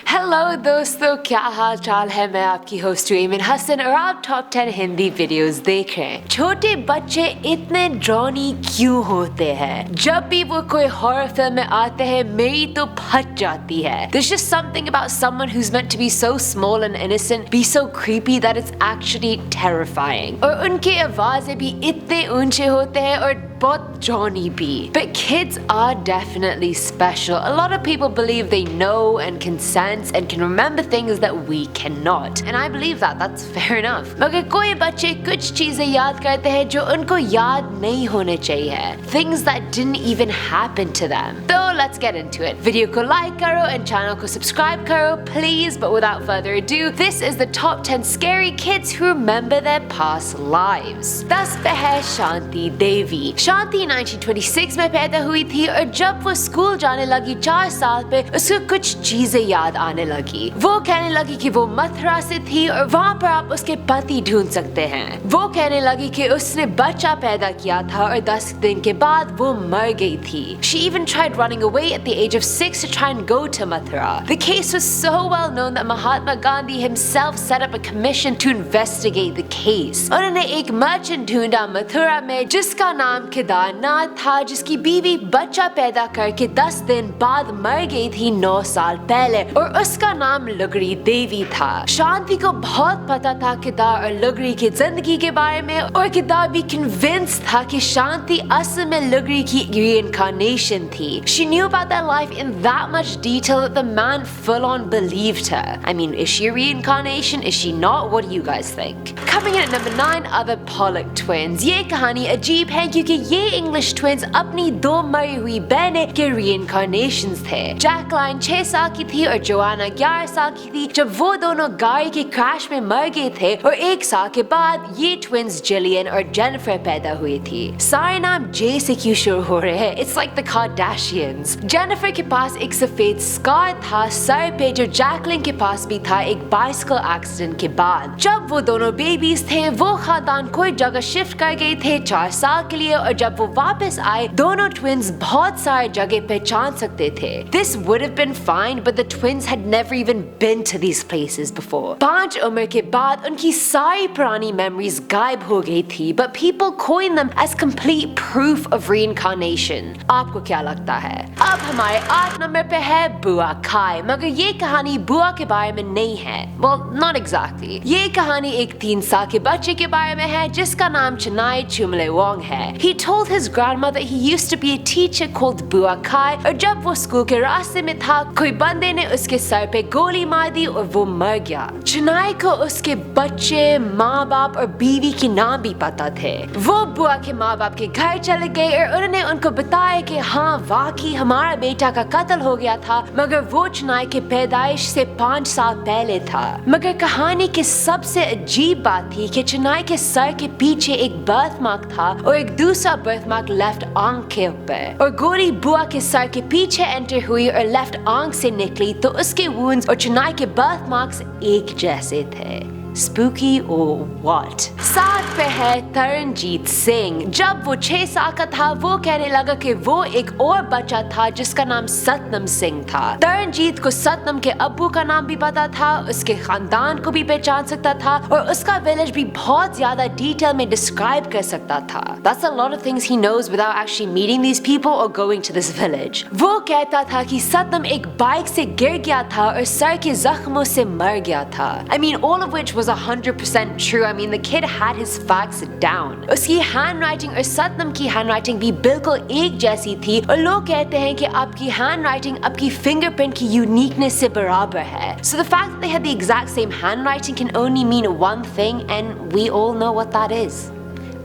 Hello दोस्तों, क्या हाल चाल है। मैं आपकी होस्ट एमिन हसन और आप टॉप 10 हिंदी वीडियोस देख रहे हैं। छोटे बच्चे इतने ड्रॉनी क्यों होते हैं? जब भी वो कोई हॉरर फिल्म में आते हैं मेरी तो फट जाती है। There's just something about someone who's meant to be so small and innocent be so creepy that it's actually terrifying। और उनके आवाजें भी इतने ऊंचे होते हैं और बहुत ड्रॉनी भी। But kids are definitely special. A lot of people believe they know and can sense and can remember things that we cannot. And I believe that. That's fair enough. मगर कोई बच्चे कुछ चीजें याद करते हैं जो उनको याद नहीं होने चाहिए। Things that didn't even happen to them. So let's get into it. Video को लाइक करो and चैनल को सब्सक्राइब करो please. But without further ado, this is the top 10 scary kids who remember their past lives. 10 पे है शांति देवी। शांति 1926 में पैदा हुई थी और जब वो स्कूल जाने लगी 4 साल पे उसको कुछ चीजें याद आने लगी। वो कहने लगी कि वो मथुरा से थी और वहाँ पर आप उसके पति ढूंढ सकते हैं। वो कहने लगी कि उसने बच्चा पैदा किया था और 10 दिन के बाद वो मर गई थी। She even tried running away at the age of 6 to try and go to Mathura. The case was so well known that Mahatma Gandhi himself set up a commission to investigate the case. उन्होंने एक merchant ढूंढा मथुरा में जिसका नाम केदारनाथ था, जिसकी बीवी बच्चा पैदा करके 10 दिन बाद मर गई थी 9 साल पहले और उसका नाम लुगड़ी देवी था। शांति को बहुत पता था केदार और लुगड़ी की जिंदगी के बारे में और केदार भी कन्विंस था कि शांति असल में लुगड़ी की reincarnation थी। She knew about their life in that much detail that the man full on believed her. I mean, is she a reincarnation? Is she not? What do you guys think? Coming in at number 9 are the Pollock twins. ये कहानी अजीब है क्योंकि ये English twins अपनी 2 मरी हुई बहनें के reincarnations थे। जैकलाइन 6 साल की थी और जोआना 11 साल की थी जब वो दोनों गाड़ी के क्रैश में मर गए थे और 1 साल के बाद ये ट्विंस जिलियन और जेनिफर पैदा हुई थी। सारे नाम जे से क्यों शुरू हो रहे हैं? It's like the Kardashians. Jennifer के पास एक सफेद स्कार था सर पे जो जैकलिन के पास भी था एक बाइसिकल एक्सीडेंट के बाद। जब वो दोनों बेबीज थे वो खानदान कोई जगह शिफ्ट कर गए थे 4 साल के लिए और जब वो वापस आए दोनों ट्विंस बहुत सारे जगह पहचान सकते थे। This would have been fine, but the twins had never even been to these places before. 5 उम्र के बाद उनकी सारी पुरानी memories गायब हो गई थी, but people coined them as complete proof of reincarnation. आपको क्या लगता है? अब हमारे 8 नंबर पे है बुआ खाई, मगर ये कहानी बुआ के बारे में नहीं है। Well, not exactly. ये कहानी एक 3 साल के बच्चे के बारे में है जिसका नाम चनाई चुमलेवोंग है। He told his grandmother he used to be a teacher called बुआ खाई और जब वो स्कूल के रास्ते में था कोई बंदे ने उसके सर पे गोली मार दी और वो मर गया। चनाई को उसके बच्चे, माँ बाप और बीवी के नाम भी पता थे। वो बुआ के माँ बाप के घर चले गए और उन्होंने उनको बताया कि हाँ वाकई हमारा बेटा का कत्ल हो गया था मगर वो चनाई के पैदाइश से 5 साल पहले था। मगर कहानी की सबसे अजीब बात थी कि चनाई के सर के पीछे एक बर्थमार्क था और एक दूसरा बर्थमार्क लेफ्ट आंख के ऊपर और गोली बुआ के सर के पीछे एंटर हुई और लेफ्ट आंख से निकली तो उसके वुंड्स और चनाई के बर्थमार्क्स एक जैसे थे। Spooky or what? 7 पे है तरनजीत सिंह। जब वो 6 साल का था वो कहने लगा कि वो एक और बच्चा था जिसका नाम सतनम सिंह था। तरनजीत को सतनम के अब्बू का नाम भी पता था, उसके खानदान को भी पहचान सकता था और उसका विलेज भी बहुत ज्यादा डिटेल में डिस्क्राइब कर सकता था। That's a lot of things he knows without actually meeting these people or going to this village. वो कहता था कि सतनम एक बाइक से गिर गया था और सर के जख्मों से मर गया था। I mean, all of which was 100% true. I mean, the kid had his facts down. उसकी handwriting और सतनम की handwriting भी बिल्कुल एक जैसी थी और लोग कहते हैं कि आपकी handwriting आपकी fingerprint की uniqueness से बराबर है. So the fact that they had the exact same handwriting can only mean one thing, and we all know what that is.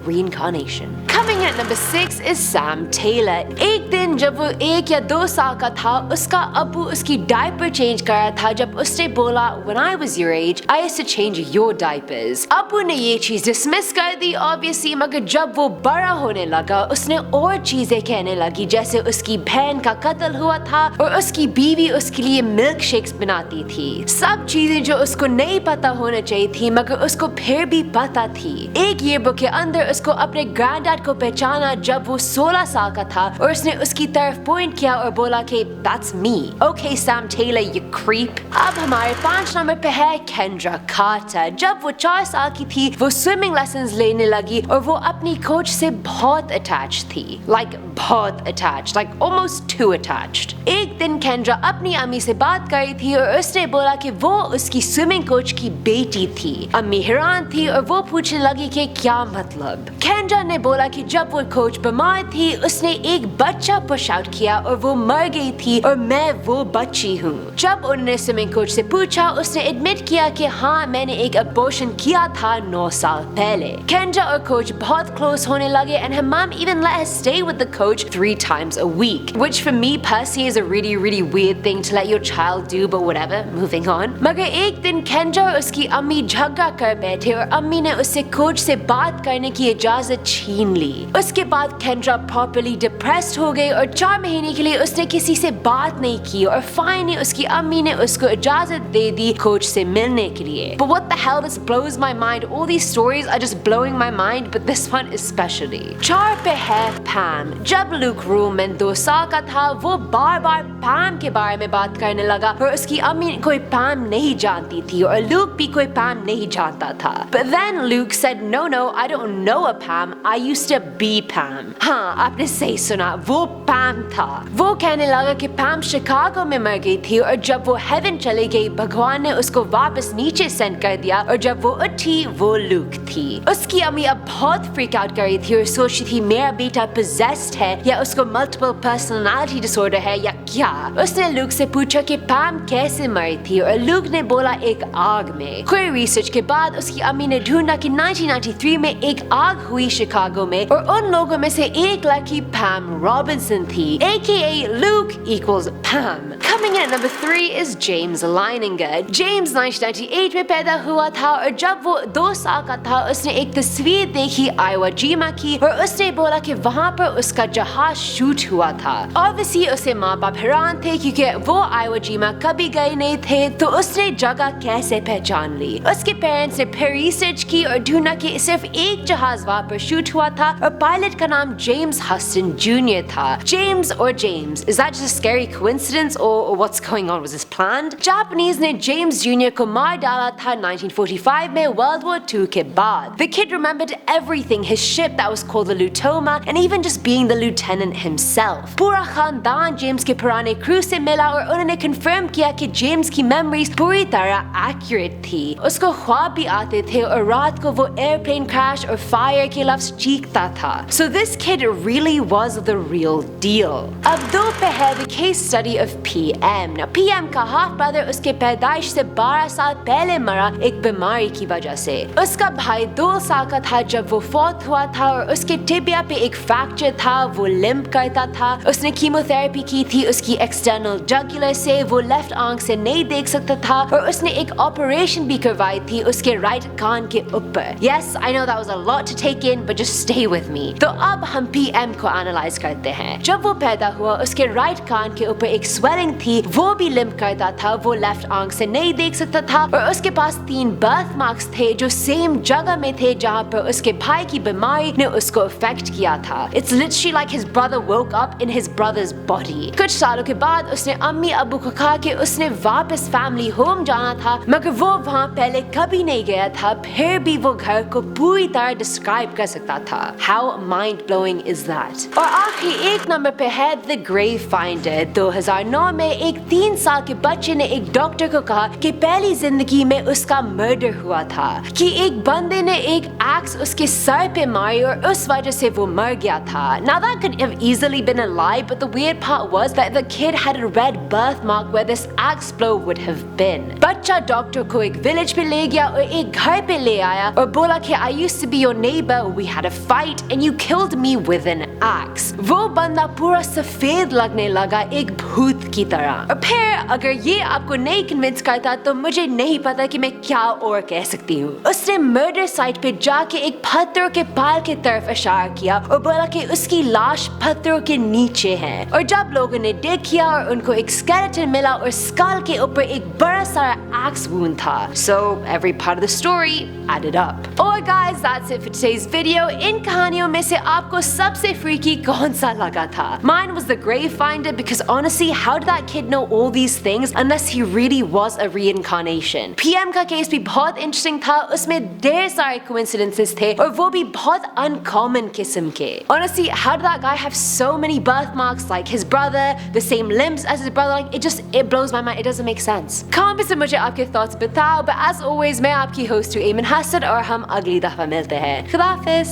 Reincarnation. Coming in at number 6 is Sam Taylor. एक दिन जब वो 1 या 2 साल का था उसका अब्बू उसकी डायपर चेंज कर रहा था जब उसने बोला When I was your age, I used to change your diapers. अब्बू ने ये चीज डिसमिस कर दी obviously, मगर जब वो बड़ा होने लगा उसने और चीजें कहने लगी जैसे उसकी बहन का कत्ल हुआ था और उसकी बीवी उसके लिए मिल्क शेक्स बनाती थी। सब चीजें जो उसको नहीं पता होना चाहिए थी मगर उसको फिर भी पता थी। एक ईयरबुक के अंदर उसको अपने ग्रैंडडैड को पहचाना जब वो 16 साल का था और उसने उसकी तरफ पॉइंट किया और बोला कि that's me. Okay, Sam Taylor, you creep. अब हमारे 5 नंबर पे है केंड्रा कार्टर। जब वो 4 साल की थी वो स्विमिंग लेसन्स लेने लगी और वो अपनी कोच से बहुत अटैच थी, बहुत अटैच्ड, almost too attached. एक दिन केंड्रा अपनी अम्मी से बात कर रही थी और उसने बोला कि वो उसकी स्विमिंग कोच की बेटी थी। अम्मी हैरान थी और वो पूछने लगी कि क्या मतलब। केंड्रा ने बोला कि जब वो कोच बीमार थी उसने एक बच्चा पुश आउट किया और वो मर गई थी और मैं वो बच्ची हूँ। जब उन्होंने स्विमिंग कोच से पूछा उसने एडमिट किया कि हाँ मैंने एक अबॉर्शन किया था 9 साल पहले। केंड्रा और कोच बहुत क्लोज होने लगे and her mom even let her stay with the coach 3 times a week, which for me personally is a really weird thing to let your child do, but whatever, moving on. मगर एक दिन Kendra और उसकी अम्मी झगड़ा कर बैठे और अम्मी ने उससे कोच से बात करने की इजाजत छीन ली। उसके बाद केंड्रा प्रॉपर्ली डिप्रेस्ड हो गई और 4 महीने के लिए उसने किसी से बात नहीं की और फाइनली उसकी अम्मी ने उसको इजाजत दे दी कोच से मिलने के लिए। But what the hell, this blows my mind. All these stories are just blowing my mind, but this one especially. 4 पे है पैम। जब लूक रूमन 2 साल का था वो बार बार पैम के बारे में बात करने लगा और उसकी अम्मी कोई पैम नहीं जानती थी और लूक भी कोई पैम नहीं जानता था। But then Luke said, no, I don't know a Pam. I used to be Pam. हाँ, आपने सही सुना, वो पैम था। वो कहने लगा कि पैम शिकागो में मर गई थी और जब वो हेवन चली गई भगवान ने उसको वापस नीचे सेंड कर दिया और जब वो उठी वो लूक थी। उसकी अम्मी अब बहुत फ्रीक आउट कर रही थी और सोच रही थी मेरा बेटा possessed है या उसको मल्टीपल पर्सनालिटी डिसऑर्डर है या क्या। उसने लूक से पूछा कि पैम कैसे मरी थी और लूक ने बोला एक आग में। कोई रिसर्च के बाद उसकी अम्मी ने ढूंढा कि 1993 में एक आग हुई शिकागो में और उन लोगों में से एक लड़की पैम रॉबिन्सन थी, aka Luke equals Pam. Coming in at number 3 is James Leininger. James 1998 में पैदा हुआ था और जब वो 2 साल का था उसने एक तस्वीर देखी आइवा जिमा की और उसने बोला कि वहाँ पर उसका जहाज शूट हुआ था। Obviously उसके माँ बाप हैरान थे क्योंकि वो आइवा जिमा कभी गए नहीं थे, तो उसने जगह कैसे पहचान ली। उसके पेरेंट्स ने फिर रिसर्च की और ढूंढा कि सिर्फ एक जहाज वहाँ पर शूट हुआ था और पायलट का नाम जेम्स हस्टन जूनियर था। James or James, is that just a scary coincidence or what's going on? Was this planned? Japanese ने जेम्स जूनियर को मार डाला था 1945 में World War II के बाद। The kid remembered everything, his ship that was called the Lutoma and even just being the lieutenant himself. पूरा खानदान जेम्स के पुराने क्रू से मिला और उन्होंने कंफर्म किया कि जेम्स की मेमोरीज पूरी तरह एक्यूरेट थी। उसको ख्वाब भी आते थे और रात को वो एयरप्लेन क्रैश और फायर के लफ्ज चीखता था। So this kid really was the real deal. अब 2 पे है the case study of PM. Now PM का हाफ ब्रदर उसके पैदाइश से 12 साल पहले मरा एक बीमारी की वजह से। उसका भाई 2 साल का था जब वो फौत हुआ था और उसके टिबिया पे एक फ्रैक्चर था, वो लिम्प करता था। उसने कीमोथेरेपी की थी उसकी एक्सटर्नल जगुलर से, वो लेफ्ट आंख से नहीं देख सकता था और उसने एक ऑपरेशन भी करवाई थी उसके राइट कान के ऊपर। Yes, I know that was a lot to take in, but just stay with me. तो अब हम PM को एनालाइज करते हैं। जब वो पैदा हुआ उसके राइट कान के ऊपर एक स्वेलिंग थी, वो भी लिम्प करता था, वो लेफ्ट आंख से नहीं देख सकता था और उसके पास 3 बर्थ मार्क्स थे जो सेम जगह में थे जहाँ पर उसके भाई की बीमारी ने उसको अफेक्ट किया था। It's literally like his brother woke up in his brother's body. कुछ सालों के बाद उसने अम्मी अब्बू को कहा कि उसने वापस फैमिली होम जाना था मगर वो वहाँ पहले कभी नहीं गया था, फिर भी वो घर को पूरी तरह डिस्क्राइब कर सकता था। How mind blowing is that? और आखिरी 1 नंबर पे है The Grave Finder। 2009 में एक 3 साल के बच्चे ने एक डॉक्टर को कहा कि पहली जिंदगी में उसका मर्डर हुआ था, कि एक बंदे ने एक एक्स उसके सर पे मारी और उस वजह से वो मर गया था। Now that could have easily been a lie, but the weird part was that the kid had a red birthmark where this axe blow would have been. बच्चा डॉक्टर को एक विलेज पे ले गया और एक घर पे ले आया और बोला कि I used to be your neighbor, we had a fight and you killed me with an axe. वो बंदा पूरा सफेद लगने लगा एक भूत की तरह। और फिर अगर ये आपको नहीं कन्विंस करता तो मुझे नहीं पता कि मैं क्या और कह सकती हूँ। उसने मर्डर साइट पे जाके एक पत्थर के पाल की तरफ इशारा किया और बोला कि उसकी लाश पत्थरों के नीचे है। और जब लोगों ने डिग किया और उनको एक स्केलेटन मिला और स्कल के ऊपर एक बड़ा सारा एक्स वुंड था। So every part of the story added up. Alright guys, that's it for today's video. इन कहानियों कहानियों में से आपको सबसे फ्रीकी कौन सा लगा था? Mine was the grave finder because honestly, how did that kid know all these things unless he really was a reincarnation? PM का केस भी बहुत इंटरेस्टिंग था, उसमें ढेर सारे coincidences थे और वो भी बहुत uncommon किस्म के. Honestly, how did that guy have so many birthmarks like his brother, the same limbs as his brother? Like it blows my mind. It doesn't make sense. Comment पे से मुझे आपके thoughts बताओ. But as always, मैं आपकी host हूँ एमन हसन और हम अगली दफा मिलते हैं. खुदा हाफिज.